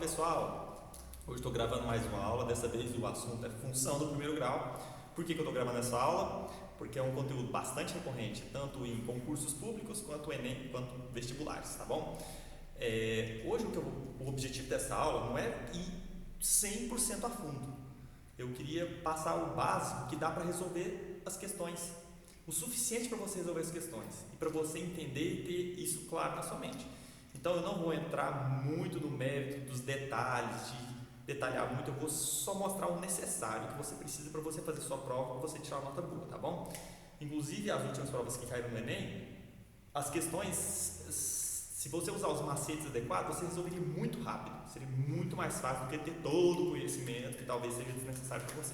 pessoal, hoje estou gravando mais uma aula, dessa vez o assunto é função do primeiro grau. Por que eu estou gravando essa aula? Porque é um conteúdo bastante recorrente, tanto em concursos públicos quanto Enem, quanto vestibulares, tá bom? Hoje o objetivo dessa aula não é ir 100% a fundo. Eu queria passar o básico que dá para resolver as questões, o suficiente para você resolver as questões e para você entender e ter isso claro na sua mente. Então eu não vou entrar muito no mérito dos detalhes, de detalhar muito, eu vou só mostrar o necessário que você precisa para você fazer sua prova, para você tirar uma nota boa, tá bom? Inclusive as últimas provas que caíram no Enem, as questões, se você usar os macetes adequados, você resolveria muito rápido, seria muito mais fácil do que ter todo o conhecimento que talvez seja desnecessário para você.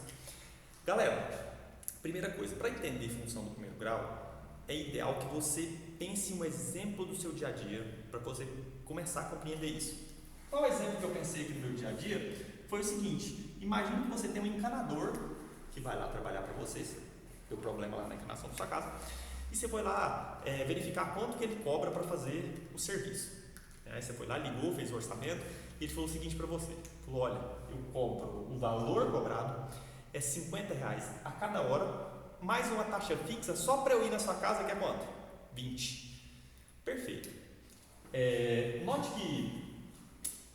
Galera, primeira coisa, para entender função do primeiro grau, é ideal que você pense em um exemplo do seu dia a dia para você começar a compreender isso. Qual exemplo que eu pensei aqui no meu dia a dia foi o seguinte: imagine que você tem um encanador que vai lá trabalhar para você, deu problema lá na encanação da sua casa, e você foi lá verificar quanto que ele cobra para fazer o serviço. Aí você foi lá, ligou, fez o orçamento, e ele falou o seguinte para você: falou, olha, eu cobro, o valor cobrado é R$50 a cada hora, mais uma taxa fixa só para eu ir na sua casa, que é quanto? 20. Perfeito. Note que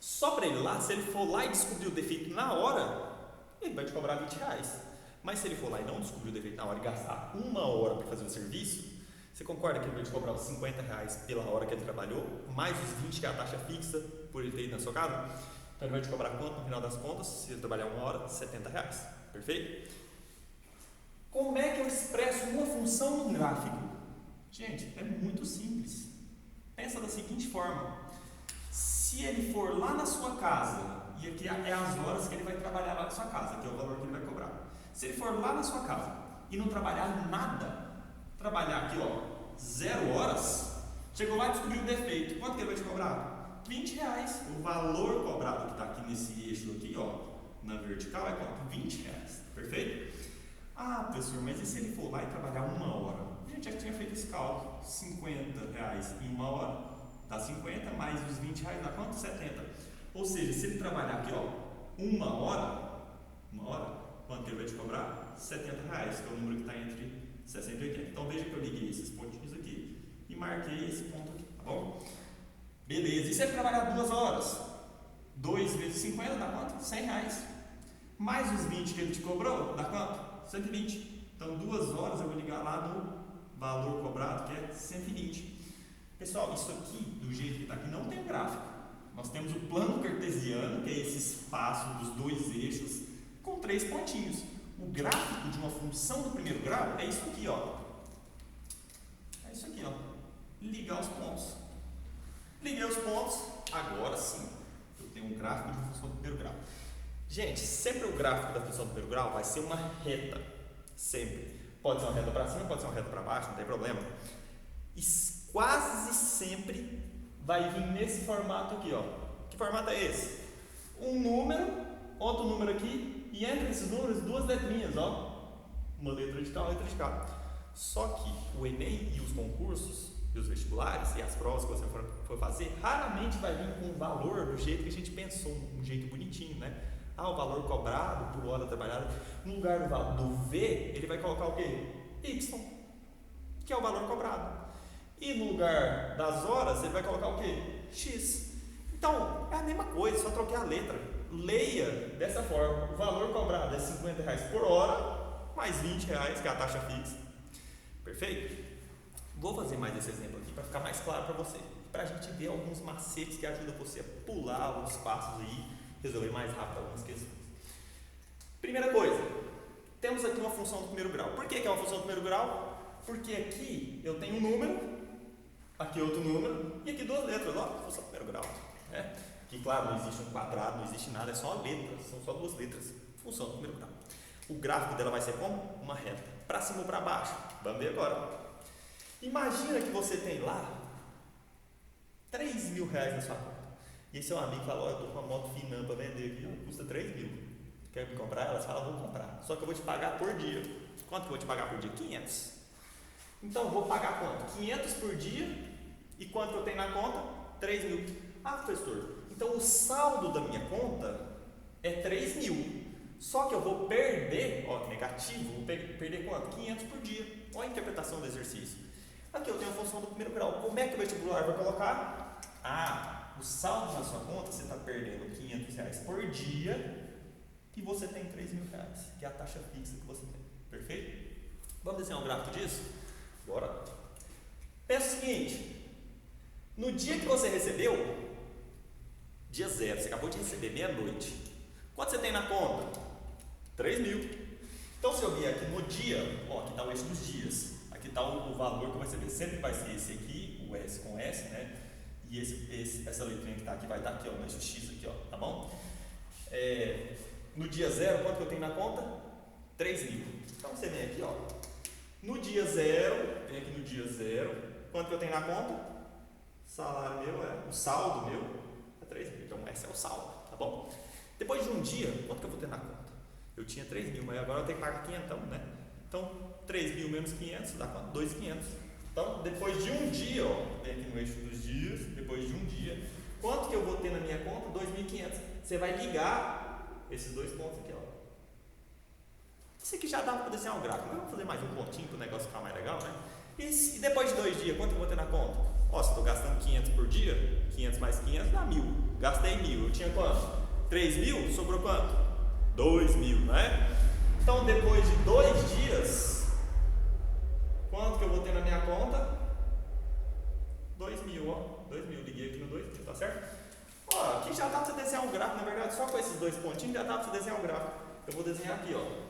só para ele lá, se ele for lá e descobrir o defeito na hora, ele vai te cobrar R$20. Mas se ele for lá e não descobrir o defeito na hora e gastar uma hora para fazer o serviço, você concorda que ele vai te cobrar os R$50 pela hora que ele trabalhou, mais os 20 que é a taxa fixa por ele ter ido na sua casa? Então ele vai te cobrar quanto no final das contas? Se ele trabalhar uma hora, R$70. Perfeito? Como é que eu expresso uma função num gráfico? Gente, é muito simples. Pensa da seguinte forma: se ele for lá na sua casa, e aqui é as horas que ele vai trabalhar lá na sua casa, que é o valor que ele vai cobrar. Se ele for lá na sua casa e não trabalhar nada, trabalhar aqui, ó, 0 horas, chegou lá e descobriu o defeito, quanto que ele vai te cobrar? R$20. O valor cobrado que está aqui nesse eixo aqui, ó, na vertical, é quanto? R$20. Perfeito? Ah, professor, mas e se ele for lá e trabalhar uma hora? A gente já tinha feito esse cálculo. R$50 em uma hora dá 50, mais os R$20 dá quanto? 70. Ou seja, se ele trabalhar aqui, ó, uma hora, quanto que ele vai te cobrar? R$70, que é o número que está entre 60 e 80. Então veja que eu liguei esses pontinhos aqui e marquei esse ponto aqui, tá bom? Beleza, e se ele trabalhar 2 horas? 2 vezes 50 dá quanto? R$100. Mais os 20 que ele te cobrou, dá quanto? 120. Então 2 horas eu vou ligar lá no valor cobrado, que é 120. Pessoal, isso aqui, do jeito que está aqui, não tem gráfico. Nós temos o plano cartesiano, que é esse espaço dos 2 eixos, com 3 pontinhos. O gráfico de uma função do primeiro grau é isso aqui, ó. É isso aqui, ó. Ligar os pontos. Liguei os pontos, agora sim eu tenho um gráfico de uma função do primeiro grau. Gente, sempre o gráfico da função do primeiro grau vai ser uma reta. Sempre. Pode ser uma reta para cima, pode ser uma reta para baixo, não tem problema. E quase sempre vai vir nesse formato aqui, ó. Que formato é esse? Um número, outro número aqui, e entre esses números 2 letrinhas, ó. Uma letra de cá, uma letra de cá. Só que o Enem e os concursos, e os vestibulares, e as provas que você for fazer, raramente vai vir com o valor do jeito que a gente pensou, um jeito bonitinho, né? Ah, o valor cobrado por hora trabalhada. No lugar do V, ele vai colocar o quê? Y, que é o valor cobrado. E no lugar das horas, ele vai colocar o quê? X. Então, é a mesma coisa, só troquei a letra. Leia dessa forma: o valor cobrado é R$50 por hora, mais R$20, que é a taxa fixa. Perfeito? Vou fazer mais esse exemplo aqui para ficar mais claro para você, para a gente ver alguns macetes que ajudam você a pular alguns passos aí, resolver mais rápido algumas questões. Primeira coisa, temos aqui uma função do primeiro grau. Por que é uma função do primeiro grau? Porque aqui eu tenho um número, aqui outro número, e aqui 2 letras, ó, função do primeiro grau. Né? Que claro, não existe um quadrado, não existe nada, é só letras, são só 2 letras, função do primeiro grau. O gráfico dela vai ser como? Uma reta, para cima ou para baixo. Vamos ver agora. Imagina que você tem lá R$3.000 na sua conta. E aí seu amigo fala: ó, eu estou com uma moto Finan para vender aqui, custa 3 mil. Quer me comprar? Ela fala: vou comprar. Só que eu vou te pagar por dia. Quanto que eu vou te pagar por dia? 500. Então eu vou pagar quanto? 500 por dia. E quanto eu tenho na conta? 3 mil. Ah, professor, então o saldo da minha conta é 3.000. Só que eu vou perder, ó, negativo, vou perder quanto? 500 por dia. Olha a interpretação do exercício. Aqui eu tenho a função do primeiro grau. Como é que o vestibular vai colocar? Ah, o saldo na sua conta, você está perdendo 500 reais por dia e você tem 3.000 reais, que é a taxa fixa que você tem. Perfeito? Vamos desenhar um gráfico disso? Bora. Pensa o seguinte, no dia que você recebeu, dia 0, você acabou de receber, meia-noite. Quanto você tem na conta? 3.000. Então, se eu vier aqui no dia, ó, aqui está o eixo dos dias, aqui está o valor que eu vou receber, sempre vai ser esse aqui, o S com S, né? E essa letrinha que está aqui vai estar aqui, ó, no eixo X aqui, ó, tá bom? No dia 0, quanto que eu tenho na conta? 3.000. Então, você vem aqui, ó, no dia 0, vem aqui no dia 0, quanto que eu tenho na conta? Salário meu o saldo meu é 3.000, então esse é o saldo, tá bom? Depois de um dia, quanto que eu vou ter na conta? Eu tinha 3.000, mas agora eu tenho que pagar 500, né? Então, 3.000 menos 500 dá quanto? 2.500. Então, depois de um dia, ó, vem aqui no eixo dos dias, depois de um dia, quanto que eu vou ter na minha conta? 2.500. Você vai ligar esses dois pontos aqui, ó. Isso aqui já dá para desenhar um gráfico, mas vamos fazer mais um pontinho para o negócio ficar mais legal, né? E depois de 2 dias, quanto eu vou ter na conta? Ó, se eu estou gastando 500 por dia, 500 mais 500 dá 1.000. Gastei 1.000, eu tinha quanto? 3.000, sobrou quanto? 2.000, né? Então, depois de 2 dias, quanto que eu vou ter na minha conta? 2.000, ó. 2.000, liguei aqui no 2.000, tá certo? Ó, aqui já dá para você desenhar um gráfico, na verdade, só com esses dois pontinhos já dá para você desenhar um gráfico. Eu vou desenhar aqui, ó.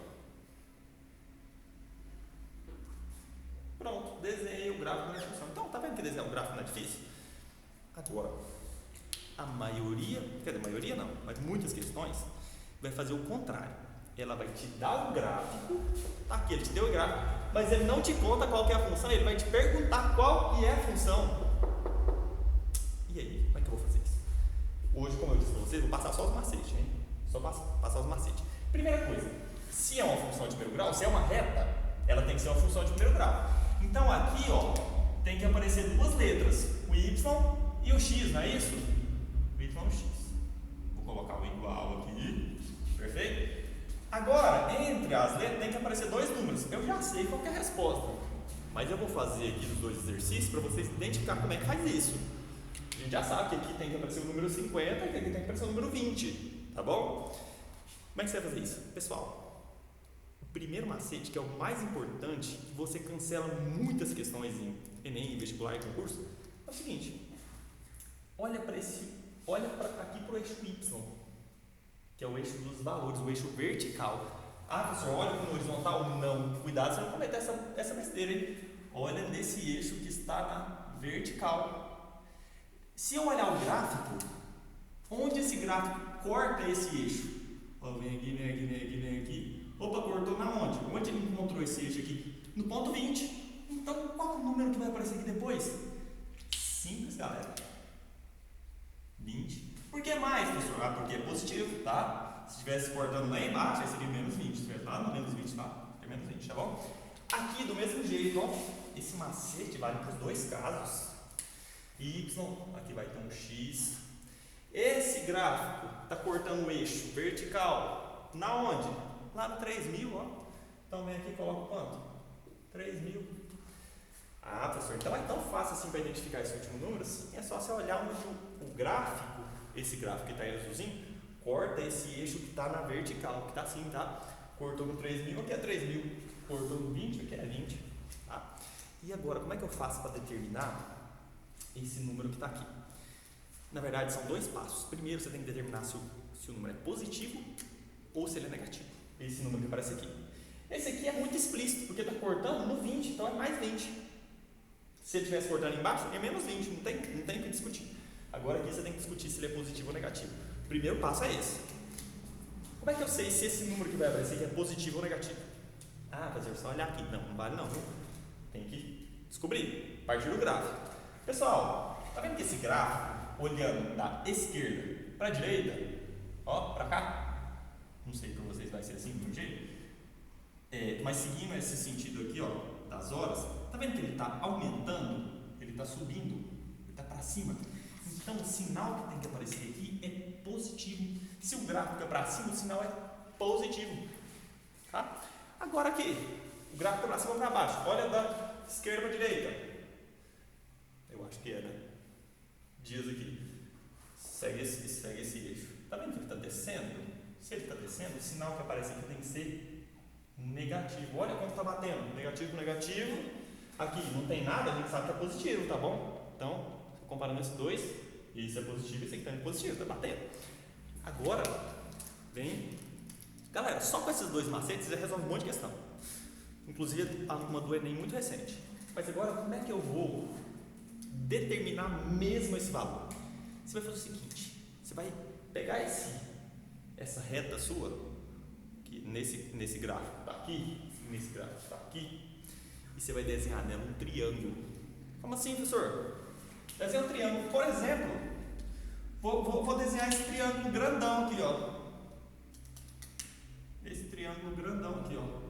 Pronto, desenhei o gráfico na função. Então, tá vendo que desenhar um gráfico não é difícil? Agora, a maioria, quer dizer, a maioria não, mas muitas questões vai fazer o contrário. Ela vai te dar um gráfico, tá aqui, ele te deu o gráfico, mas ele não te conta qual que é a função, ele vai te perguntar qual que é a função. E aí, como é que eu vou fazer isso? Hoje, como eu disse para vocês, vou passar só os macetes, hein? Só passar os macetes. Primeira coisa, se é uma função de primeiro grau, se é uma reta, ela tem que ser uma função de primeiro grau. Então aqui, ó, tem que aparecer duas letras, o Y e o X, não é isso? O Y e o X. Vou colocar o igual aqui, perfeito? Agora, entre as letras tem que aparecer dois números. Eu já sei qual que é a resposta, mas eu vou fazer aqui os dois exercícios para vocês identificar como é que faz isso. A gente já sabe que aqui tem que aparecer o número 50 e aqui tem que aparecer o número 20, tá bom? Como é que você vai fazer isso? Pessoal, o primeiro macete, que é o mais importante, que você cancela muitas questões em Enem, vestibular e concurso, é o seguinte: olha para aqui para o eixo Y, que é o eixo dos valores, o eixo vertical. Ah, professor, olha para o horizontal? Não, cuidado, você não cometer essa besteira, hein? Olha nesse eixo que está na vertical. Se eu olhar o gráfico, onde esse gráfico corta esse eixo? Ó, vem aqui, vem aqui, vem aqui, vem aqui. Opa, cortou na onde? Onde ele encontrou esse eixo aqui? No ponto 20. Então, qual é o número que vai aparecer aqui depois? Simples, galera. 20. Por que mais, professor? Ah, porque é positivo, tá? Se estivesse cortando lá embaixo, aí seria menos 20. Se estivesse lá no menos 20, tá? É menos 20, tá bom? Aqui, do mesmo jeito, ó, esse macete vale para os dois casos. Y, aqui vai ter um X. Esse gráfico está cortando o eixo vertical. Na onde? Lá no 3.000, ó. Então vem aqui e coloca quanto? 3.000. Ah, professor, então é tão fácil assim para identificar esse último número? Sim, é só você olhar onde o gráfico, esse gráfico que está aí azulzinho, corta esse eixo que está na vertical, que está assim, tá? Cortou no 3.000, aqui é 3.000. Cortou no 20, aqui é 20. Tá? E agora, como é que eu faço para determinar esse número que está aqui? Na verdade, são dois passos. Primeiro, você tem que determinar se o número é positivo ou se ele é negativo. Esse número que aparece aqui. Esse aqui é muito explícito, porque está cortando no 20, então é mais 20. Se ele estivesse cortando embaixo, é menos 20, não tem o que discutir. Agora aqui você tem que discutir se ele é positivo ou negativo. O primeiro passo é esse. Como é que eu sei se esse número que vai aparecer aqui é positivo ou negativo? Ah, fazer só olhar aqui. Não vale não, viu? Tem que descobrir, a partir do gráfico. Pessoal, tá vendo que esse gráfico, olhando da esquerda para a direita, ó, para cá, não sei para vocês vai ser assim de um jeito, mas seguindo esse sentido aqui, ó, das horas, tá vendo que ele está aumentando, ele está subindo, ele está para cima. Então o sinal que tem que aparecer aqui é positivo. Se o gráfico é para cima, o sinal é positivo. Tá? Agora aqui, o gráfico é para cima ou para baixo? Olha da esquerda para a direita. Eu acho que é, né? Dias aqui. Segue esse eixo. Está vendo que ele está descendo? Se ele está descendo, o sinal que aparece aqui tem que ser negativo. Olha quanto está batendo. Negativo, negativo. Aqui não tem nada, a gente sabe que é positivo, tá bom? Então, comparando esses dois, esse é positivo e esse aqui também é positivo, está batendo. Agora, vem. Galera, só com esses dois macetes já resolve um monte de questão. Inclusive, uma do Enem muito recente. Mas agora, como é que eu vou determinar mesmo esse valor? Você vai fazer o seguinte: você vai pegar essa reta sua, que nesse gráfico está aqui, nesse gráfico está aqui, e você vai desenhar nela um triângulo. Como assim, professor? Desenhar um triângulo. Por exemplo, vou desenhar esse triângulo grandão aqui, ó. Esse triângulo grandão aqui, ó.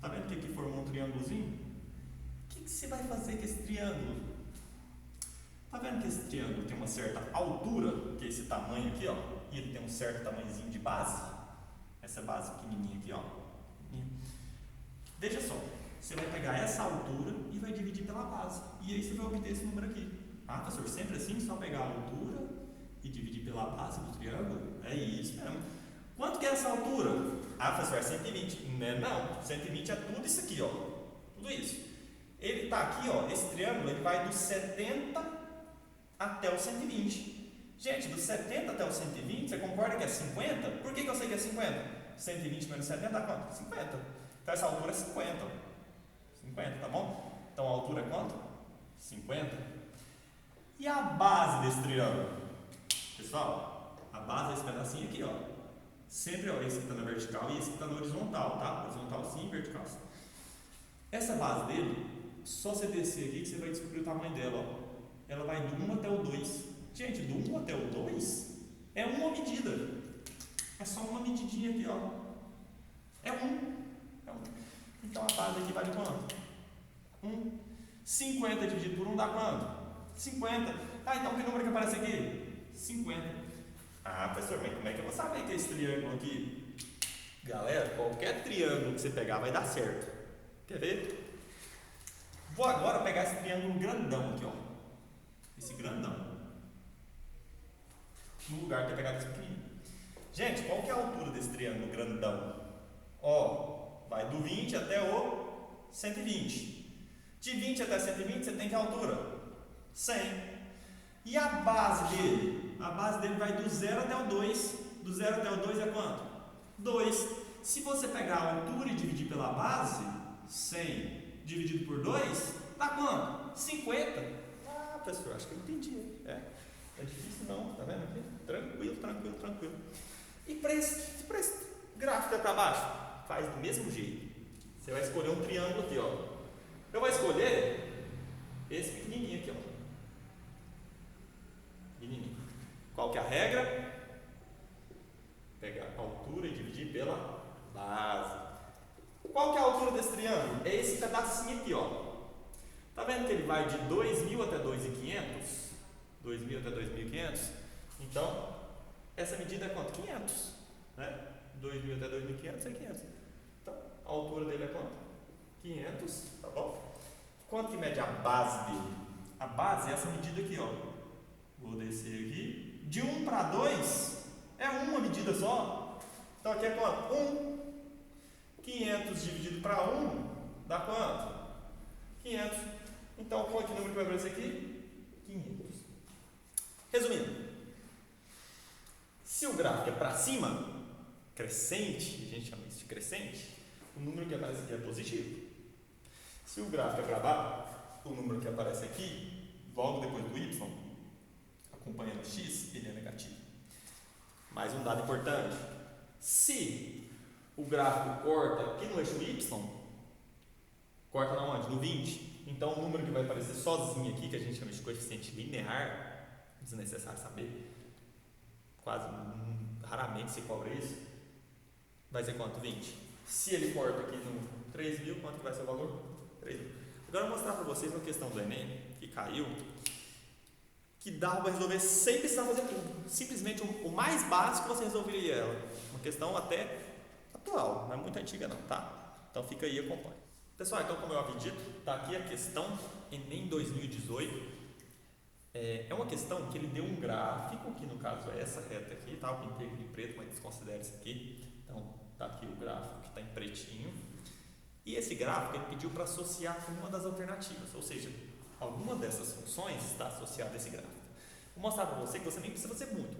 Tá vendo que aqui formou um triângulozinho? O que você vai fazer com esse triângulo? Tá vendo que esse triângulo tem uma certa altura, que é esse tamanho aqui, ó, e ele tem um certo tamanhozinho de base? Essa base pequenininha aqui, ó. Veja só, você vai pegar essa altura e vai dividir pela base. E aí você vai obter esse número aqui. Ah, professor, sempre assim? Só pegar a altura e dividir pela base do triângulo? É isso mesmo. Quanto que é essa altura? Ah, professor, é 120. Não, 120 é tudo isso aqui, ó. Tudo isso. Ele está aqui, ó, esse triângulo, ele vai do 70 até o 120. Gente, do 70 até o 120, você concorda que é 50? Por que eu sei que é 50? 120 menos 70 dá quanto? 50. Então essa altura é 50. 50, tá bom? Então a altura é quanto? 50. E a base desse triângulo? Pessoal, a base é esse pedacinho aqui, ó. Sempre, ó, esse que está na vertical e esse que está na horizontal, tá? Horizontal sim, vertical sim. Essa base dele, só você descer aqui que você vai descobrir o tamanho dela, ó. Ela vai do 1 até o 2. Gente, do 1 até o 2 é uma medida. É só uma medidinha aqui, ó. É 1. Então a base aqui vale quanto? 1. 50 dividido por 1 dá quanto? 50. Ah, então que número que aparece aqui? 50. Ah, professor, mas como é que eu vou saber que é esse triângulo aqui? Galera, qualquer triângulo que você pegar vai dar certo. Quer ver? Vou agora pegar esse triângulo grandão aqui, ó. Esse grandão. No lugar de ter pegado esse pequenininho. Gente, qual que é a altura desse triângulo grandão? Ó, vai do 20 até o 120. De 20 até 120, você tem que altura? 100. E a base dele? A base dele vai do 0 até o 2. Do 0 até o 2 é quanto? 2. Se você pegar a altura e dividir pela base, 100 dividido por 2, dá quanto? 50. Ah, professor, acho que eu entendi. É difícil não, tá vendo aqui? Tranquilo, tranquilo, tranquilo. E para esse gráfico para baixo, faz do mesmo jeito. Você vai escolher um triângulo aqui, ó. Eu vou escolher esse pequenininho aqui, ó. Pequenininho. Qual que é a regra? Pegar a altura e dividir pela base. Qual que é a altura desse triângulo? É esse pedacinho aqui, ó. Tá vendo que ele vai de 2.000 até 2.500? 2.000 até 2.500? Então, essa medida é quanto? 500, né? 2.000 até 2.500 é 500. Então, a altura dele é quanto? 500, tá bom? Quanto que mede a base dele? A base é essa medida aqui, ó. Vou descer aqui. De 1 para 2 é uma medida só. Então aqui é quanto? 1. 500 dividido para 1 dá quanto? 500. Então qual é o número que vai aparecer aqui? 500. Resumindo, se o gráfico é para cima, crescente, a gente chama isso de crescente, o número que aparece aqui é positivo. Se o gráfico é para baixo, o número que aparece aqui, logo depois do y, acompanhando o x, ele é negativo. Mais um dado importante: se o gráfico corta aqui no eixo y, corta na onde? No 20. Então o número que vai aparecer sozinho aqui, que a gente chama de coeficiente linear, desnecessário saber, quase raramente se cobra isso, vai ser quanto? 20. Se ele corta aqui no 3.000, quanto que vai ser o valor? 3.000. Agora eu vou mostrar para vocês uma questão do Enem que caiu. que dá para resolver sem precisar fazer tudo. Simplesmente o mais básico você resolveria ela. Uma questão até atual, não é muito antiga não, tá? Então fica aí e acompanha. Pessoal, então como eu havia dito, está aqui a questão Enem 2018. É uma questão que ele deu um gráfico, que no caso é essa reta aqui, tá? Eu pintei em preto, mas desconsidere isso aqui. Então está aqui o gráfico que está em pretinho. E esse gráfico ele pediu para associar com uma das alternativas, ou seja, alguma dessas funções está associada a esse gráfico. Vou mostrar para você que você nem precisa fazer muito.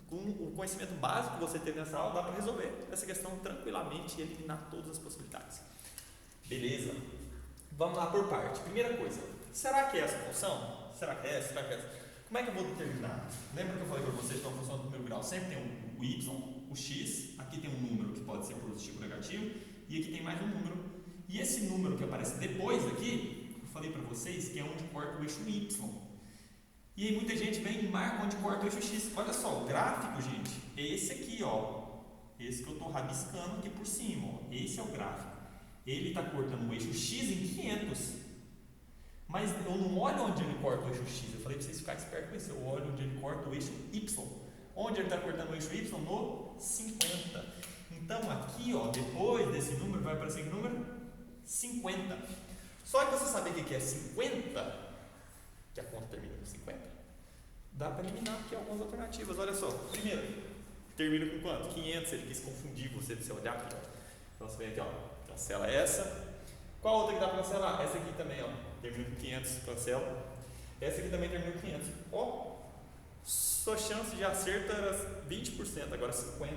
Com o conhecimento básico que você teve nessa aula, dá para resolver essa questão tranquilamente e eliminar todas as possibilidades. Beleza? Vamos lá por parte. Primeira coisa, será que é essa função? Será que é essa? Será que é essa? Como é que eu vou determinar? Lembra que eu falei para vocês que uma função do primeiro grau sempre tem o y, o x, aqui tem um número que pode ser positivo ou negativo, e aqui tem mais um número. E esse número que aparece depois aqui, eu falei para vocês que é onde corta o eixo y. E aí muita gente vem e marca onde corta o eixo x. Olha só, o gráfico, gente, é esse aqui, ó. Esse que eu estou rabiscando aqui por cima, ó. Esse é o gráfico. Ele está cortando o eixo x em 500. Mas eu não olho onde ele corta o eixo x. Eu falei para vocês ficarem espertos com isso. Eu olho onde ele corta o eixo y. Onde ele está cortando o eixo y? No 50. Então aqui, ó, depois desse número, vai aparecer que número? 50. Só que você saber o que é 50, que a conta termina com 50, dá para eliminar aqui algumas alternativas. Olha só, primeiro, termina com quanto? 500, ele quis confundir você de você olhar aqui, ó. Então você vem aqui, ó, cancela essa. Qual outra que dá para cancelar? Essa aqui também, ó, termina com 500, cancela. Essa aqui também termina com 500. Ó, sua chance de acerto era 20%, agora 50%,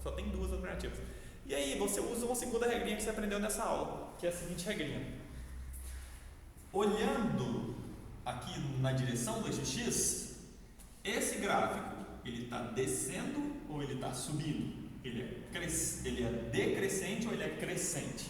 só tem duas alternativas. E aí você usa uma segunda regrinha que você aprendeu nessa aula, que é a seguinte regrinha. Olhando aqui na direção do eixo x, esse gráfico, ele está descendo ou ele está subindo? Ele é decrescente ou ele é crescente?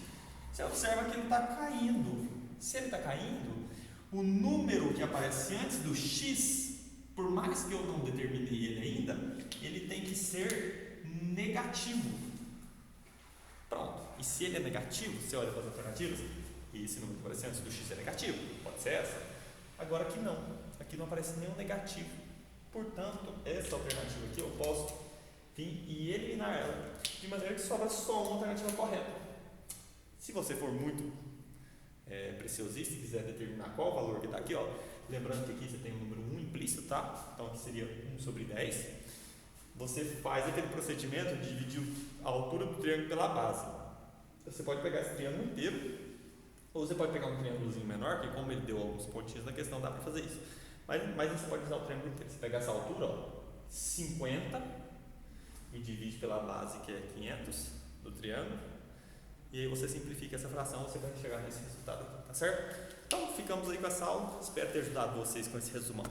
Você observa que ele está caindo. Se ele está caindo, o número que aparece antes do x, por mais que eu não determinei ele ainda, ele tem que ser negativo. Pronto. E se ele é negativo, você olha para as alternativas, e esse número que aparece antes do x é negativo, pode ser essa. Agora aqui não. Aqui não aparece nenhum negativo. Portanto, essa alternativa aqui eu posso vir e eliminar ela, de maneira que sobra só uma alternativa correta. Se você for muito preciosista e quiser determinar qual o valor que está aqui, ó, lembrando que aqui você tem o número 1 implícito, tá? Então aqui seria 1 sobre 10. Você faz aquele procedimento de dividir a altura do triângulo pela base. Você pode pegar esse triângulo inteiro, ou você pode pegar um triângulozinho menor, que como ele deu alguns pontinhos na questão, dá para fazer isso. Mas você pode usar o triângulo inteiro. Você pega essa altura, ó, 50, e divide pela base, que é 500 do triângulo, e aí você simplifica essa fração, você vai chegar nesse resultado aqui, tá certo? Então ficamos aí com essa aula, espero ter ajudado vocês com esse resumão.